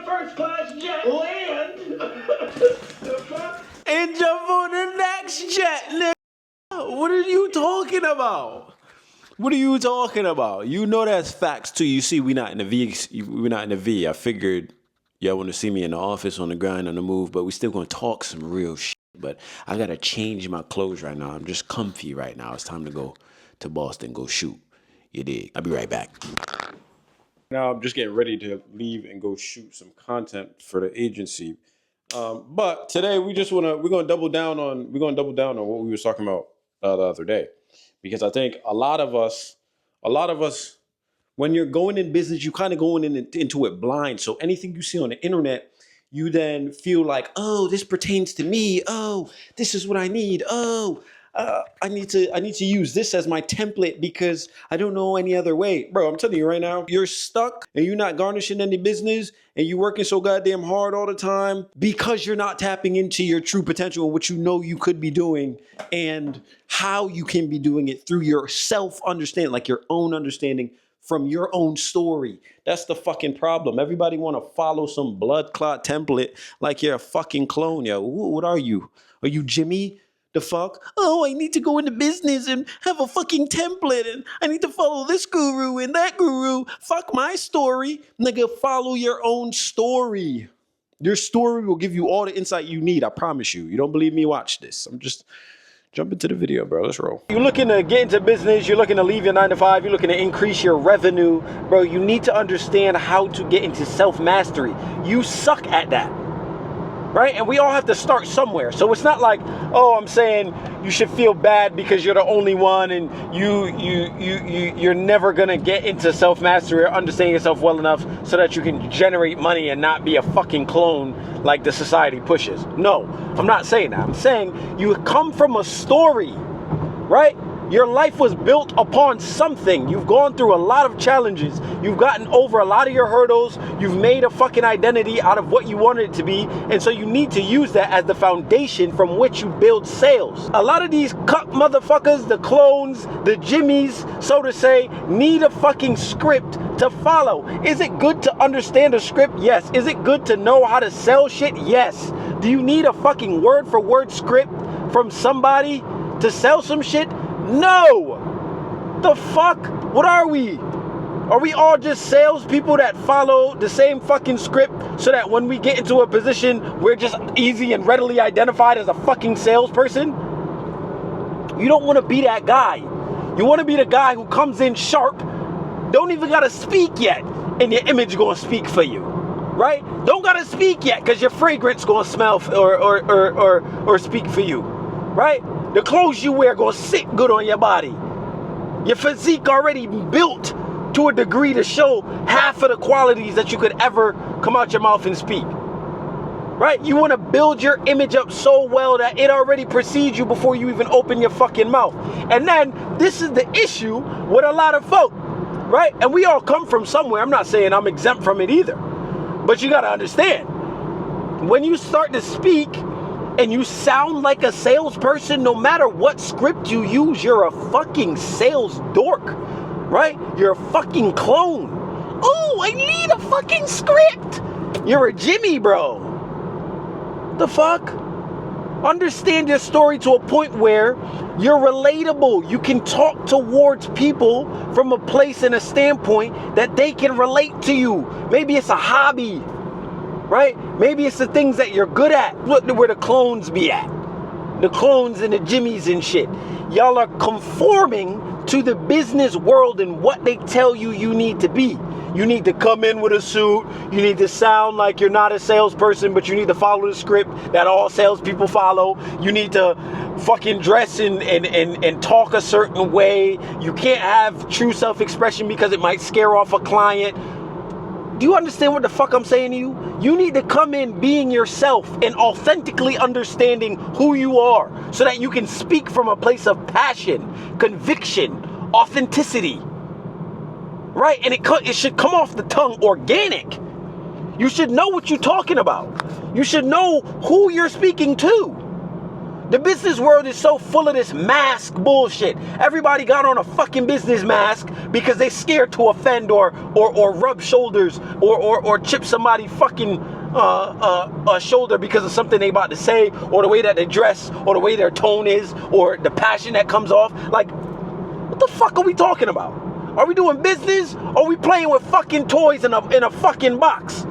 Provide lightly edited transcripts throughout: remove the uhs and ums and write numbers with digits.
first-class jet land. And jump on the next jet, nigga. What are you talking about? What are you talking about? You know that's facts too. You see, we not in the V. We're not in the V. I figured y'all want to see me in the office on the grind, on the move, but we still gonna talk some real shit. But I gotta change my clothes right now. I'm just comfy right now. It's time to go to Boston, go shoot. You dig? I'll be right back. Now I'm just getting ready to leave and go shoot some content for the agency. But today we're gonna double down on what we was talking about the other day, because I think a lot of us, when you're going in business, you kind of going into it blind. So anything you see on the internet, you then feel like, oh, this pertains to me. Oh, this is what I need. Oh, I need to use this as my template because I don't know any other way. Bro, I'm telling you right now, you're stuck and you're not garnishing any business and you're working so goddamn hard all the time because you're not tapping into your true potential and what you know you could be doing and how you can be doing it through your self-understanding, like your own understanding from your own story. That's the fucking problem. Everybody want to follow some blood clot template like you're a fucking clone, yo. What are you? Are you Jimmy? The fuck? Oh, I need to go into business and have a fucking template and I need to follow this guru and that guru. Fuck my story. Nigga, follow your own story. Your story will give you all the insight you need. I promise you. You don't believe me? Watch this. I'm just jump into the video, bro. Let's roll. You're looking to get into business. You're looking to leave your 9-to-5. You're looking to increase your revenue. Bro, you need to understand how to get into self-mastery. You suck at that. Right? And we all have to start somewhere. So it's not like, oh, I'm saying you should feel bad because you're the only one and you're never gonna get into self-mastery or understand yourself well enough so that you can generate money and not be a fucking clone like the society pushes. No, I'm not saying that. I'm saying you come from a story, right? Your life was built upon something. You've gone through a lot of challenges. You've gotten over a lot of your hurdles. You've made a fucking identity out of what you wanted it to be. And so you need to use that as the foundation from which you build sales. A lot of these cuck motherfuckers, the clones, the jimmies, so to say, need a fucking script to follow. Is it good to understand a script? Yes. Is it good to know how to sell shit? Yes. Do you need a fucking word for word script from somebody to sell some shit? No! The fuck? What are we? Are we all just salespeople that follow the same fucking script so that when we get into a position, we're just easy and readily identified as a fucking salesperson? You don't want to be that guy. You want to be the guy who comes in sharp, don't even gotta speak yet, and your image gonna speak for you. Right? Don't gotta speak yet, because your fragrance gonna smell or speak for you. Right? The clothes you wear gonna sit good on your body. Your physique already built to a degree to show half of the qualities that you could ever come out your mouth and speak. Right? You want to build your image up so well that it already precedes you before you even open your fucking mouth. And then this is the issue with a lot of folk. Right? And we all come from somewhere. I'm not saying I'm exempt from it either. But you gotta understand, when you start to speak and you sound like a salesperson, no matter what script you use, you're a fucking sales dork, right? You're a fucking clone. Oh, I need a fucking script. You're a Jimmy, bro. The fuck? Understand your story to a point where you're relatable. You can talk towards people from a place and a standpoint that they can relate to you. Maybe it's a hobby. Right? Maybe it's the things that you're good at. Look where the clones be at. The clones and the jimmies and shit. Y'all are conforming to the business world and what they tell you you need to be. You need to come in with a suit. You need to sound like you're not a salesperson, but you need to follow the script that all salespeople follow. You need to fucking dress and talk a certain way. You can't have true self-expression because it might scare off a client. Do you understand what the fuck I'm saying to you? You need to come in being yourself and authentically understanding who you are so that you can speak from a place of passion, conviction, authenticity. Right? And it should come off the tongue organic. You should know what you're talking about. You should know who you're speaking to. The business world is so full of this mask bullshit. Everybody got on a fucking business mask because they scared to offend or rub shoulders or chip somebody fucking shoulder because of something they about to say, or the way that they dress, or the way their tone is, or the passion that comes off. Like, what the fuck are we talking about? Are we doing business, or are we playing with fucking toys in a fucking box?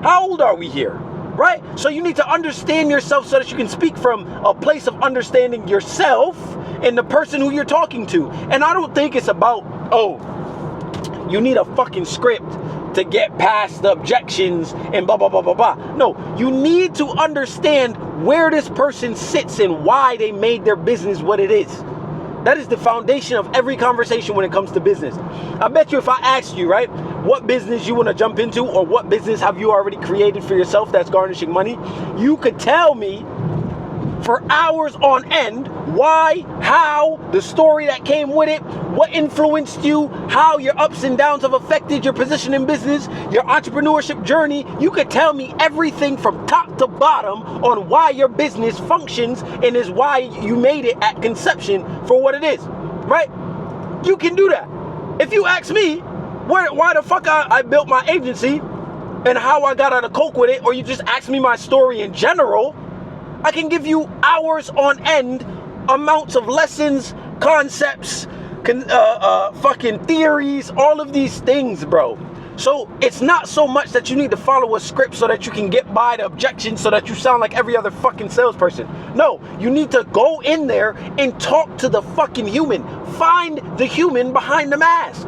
How old are we here? Right? So you need to understand yourself so that you can speak from a place of understanding yourself and the person who you're talking to. And I don't think it's about, oh, you need a fucking script to get past the objections and blah, blah, blah, blah, blah. No, you need to understand where this person sits and why they made their business what it is. That is the foundation of every conversation when it comes to business. I bet you if I asked you, right, what business you want to jump into, or what business have you already created for yourself that's garnishing money, you could tell me for hours on end why, how, the story that came with it, what influenced you, how your ups and downs have affected your position in business, your entrepreneurship journey. You could tell me everything from top to bottom on why your business functions and is why you made it at conception for what it is, right? You can do that. If you ask me why the fuck I built my agency and how I got out of coke with it, or you just ask me my story in general, I can give you hours on end, amounts of lessons, concepts, fucking theories, all of these things, bro. So it's not so much that you need to follow a script so that you can get by the objections so that you sound like every other fucking salesperson. No, you need to go in there and talk to the fucking human. Find the human behind the mask.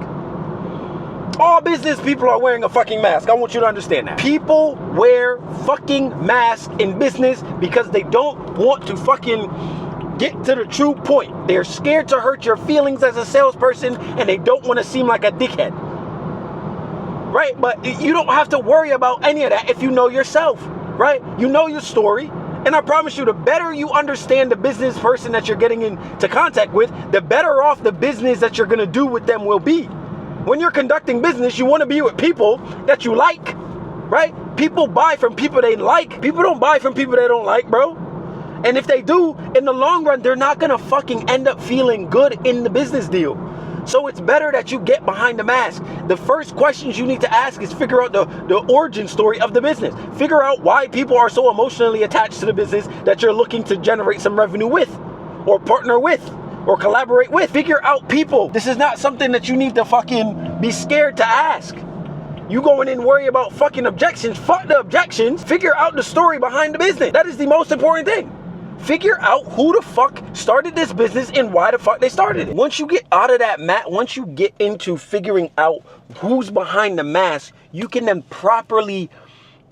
All business people are wearing a fucking mask. I want you to understand that. People wear fucking masks in business because they don't want to fucking get to the true point. They're scared to hurt your feelings as a salesperson, and they don't want to seem like a dickhead. Right? But you don't have to worry about any of that if you know yourself. Right? You know your story. And I promise you, the better you understand the business person that you're getting into contact with, the better off the business that you're going to do with them will be. When you're conducting business, you want to be with people that you like, right? People buy from people they like. People don't buy from people they don't like, bro. And if they do, in the long run, they're not going to fucking end up feeling good in the business deal. So it's better that you get behind the mask. The first questions you need to ask is figure out the origin story of the business. Figure out why people are so emotionally attached to the business that you're looking to generate some revenue with, or partner with, or collaborate with. Figure out people. This is not something that you need to fucking be scared to ask. You going in and worry about fucking objections. Fuck the objections. Figure out the story behind the business. That is the most important thing. Figure out who the fuck started this business and why the fuck they started it. Once you get out of that once you get into figuring out who's behind the mask, you can then properly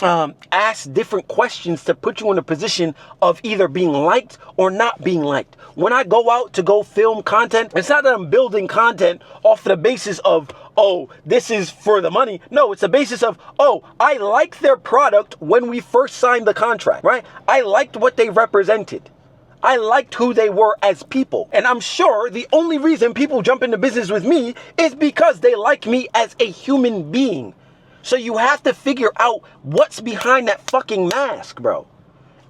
ask different questions to put you in a position of either being liked or not being liked. When I go out to go film content, it's not that I'm building content off the basis of, oh, this is for the money. No, it's the basis of, oh, I liked their product when we first signed the contract, right? I liked what they represented. I liked who they were as people. And I'm sure the only reason people jump into business with me is because they like me as a human being. So you have to figure out what's behind that fucking mask, bro.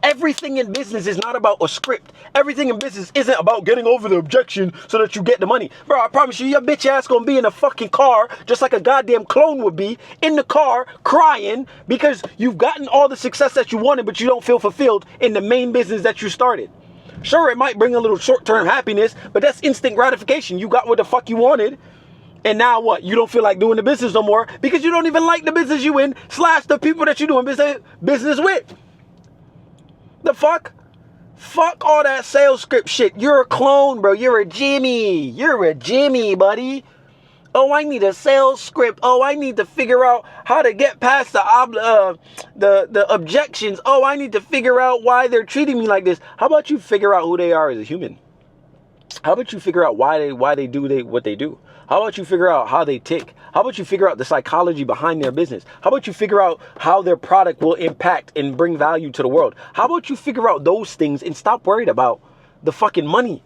Everything in business is not about a script. Everything in business isn't about getting over the objection so that you get the money. Bro, I promise you, your bitch ass gonna be in a fucking car just like a goddamn clone would be, in the car crying because you've gotten all the success that you wanted, but you don't feel fulfilled in the main business that you started. Sure, it might bring a little short-term happiness, but that's instant gratification. You got what the fuck you wanted. And now what? You don't feel like doing the business no more because you don't even like the business you in / the people that you're doing business with. The fuck? Fuck all that sales script shit. You're a clone, bro. You're a Jimmy. You're a Jimmy, buddy. Oh, I need a sales script. Oh, I need to figure out how to get past the objections. Oh, I need to figure out why they're treating me like this. How about you figure out who they are as a human? How about you figure out why they do what they do? How about you figure out how they tick? How about you figure out the psychology behind their business? How about you figure out how their product will impact and bring value to the world? How about you figure out those things and stop worried about the fucking money?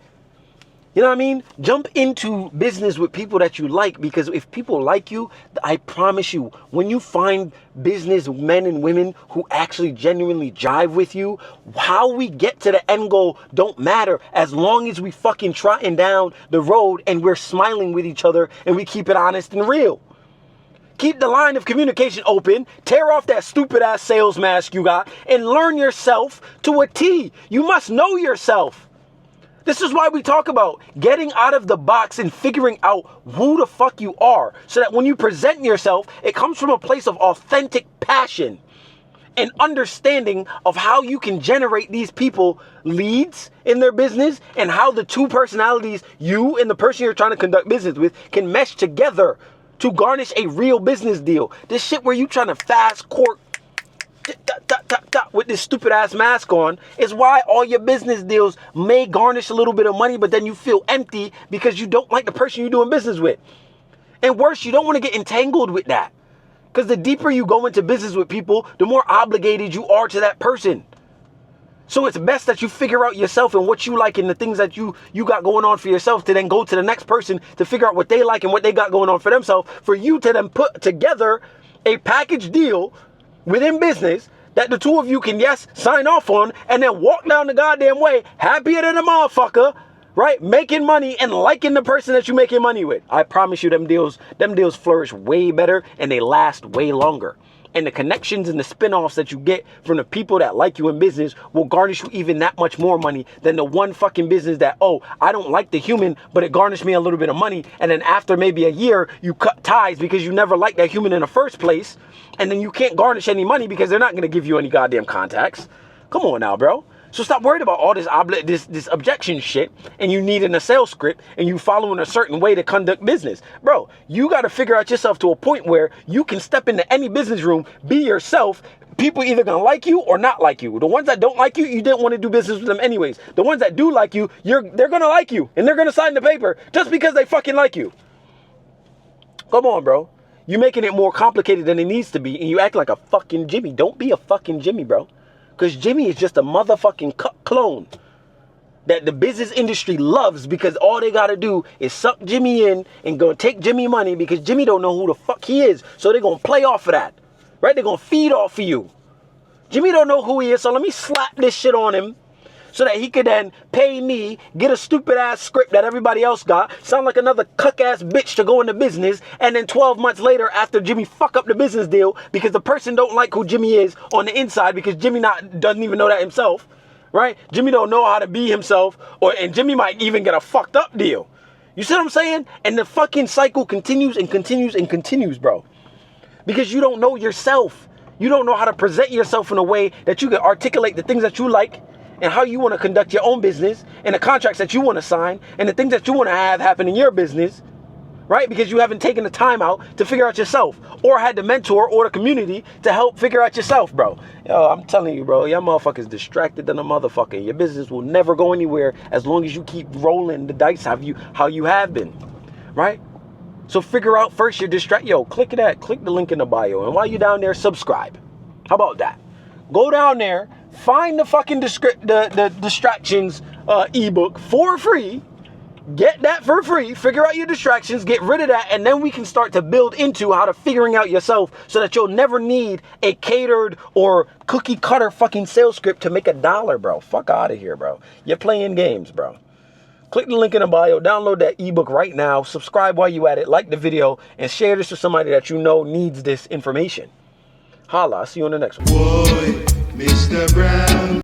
You know what I mean? Jump into business with people that you like, because if people like you, I promise you, when you find business men and women who actually genuinely jive with you, how we get to the end goal don't matter, as long as we fucking trotting down the road and we're smiling with each other and we keep it honest and real. Keep the line of communication open, tear off that stupid ass sales mask you got, and learn yourself to a T. You must know yourself. This is why we talk about getting out of the box and figuring out who the fuck you are, so that when you present yourself, it comes from a place of authentic passion and understanding of how you can generate these people leads in their business, and how the two personalities, you and the person you're trying to conduct business with, can mesh together to garnish a real business deal. This shit where you trying to fast court with this stupid ass mask on is why all your business deals may garnish a little bit of money, but then you feel empty because you don't like the person you're doing business with. And worse, you don't want to get entangled with that, because the deeper you go into business with people, the more obligated you are to that person. So it's best that you figure out yourself and what you like and the things that you got going on for yourself, to then go to the next person to figure out what they like and what they got going on for themselves, for you to then put together a package deal within business that the two of you can, yes, sign off on, and then walk down the goddamn way happier than a motherfucker, right? Making money and liking the person that you're making money with. I promise you, them deals flourish way better and they last way longer. And the connections and the spin-offs that you get from the people that like you in business will garnish you even that much more money than the one fucking business that, oh, I don't like the human, but it garnished me a little bit of money. And then after maybe a year, you cut ties because you never liked that human in the first place. And then you can't garnish any money because they're not going to give you any goddamn contacts. Come on now, bro. So stop worried about all this this objection shit, and you needing a sales script, and you following a certain way to conduct business. Bro, you got to figure out yourself to a point where you can step into any business room, be yourself. People either going to like you or not like you. The ones that don't like you, you didn't want to do business with them anyways. The ones that do like you, they're going to like you, and they're going to sign the paper just because they fucking like you. Come on, bro. You're making it more complicated than it needs to be, and you act like a fucking Jimmy. Don't be a fucking Jimmy, bro. Because Jimmy is just a motherfucking clone that the business industry loves, because all they got to do is suck Jimmy in and go take Jimmy money, because Jimmy don't know who the fuck he is. So they're going to play off of that, right? They're going to feed off of you. Jimmy don't know who he is, so let me slap this shit on him so that he could then pay me, get a stupid ass script that everybody else got, sound like another cuck ass bitch to go into business, and then 12 months later, after Jimmy fuck up the business deal because the person don't like who Jimmy is on the inside, because Jimmy doesn't even know that himself, right? Jimmy don't know how to be himself, and Jimmy might even get a fucked up deal. You see what I'm saying? And the fucking cycle continues and continues and continues, bro. Because you don't know yourself. You don't know how to present yourself in a way that you can articulate the things that you like, and how you want to conduct your own business, and the contracts that you want to sign, and the things that you want to have happen in your business, right? Because you haven't taken the time out to figure out yourself, or had the mentor or the community to help figure out yourself, bro. Yo, I'm telling you, bro, y'all motherfuckers distracted than a motherfucker. Your business will never go anywhere as long as you keep rolling the dice how you have been, right? So figure out first your click the link in the bio, and while you're down there, subscribe. How about that? Go down there, find the fucking the distractions ebook for free. Get that for free. Figure out your distractions, get rid of that, and then we can start to build into how to figuring out yourself, so that you'll never need a catered or cookie cutter fucking sales script to make $1, bro. Fuck out of here, bro. You're playing games, bro. Click the link in the bio, download that ebook right now, subscribe while you at it, like the video, and share this with somebody that you know needs this information. Holla, I'll see you on the next one. Boy, Mr. Brown.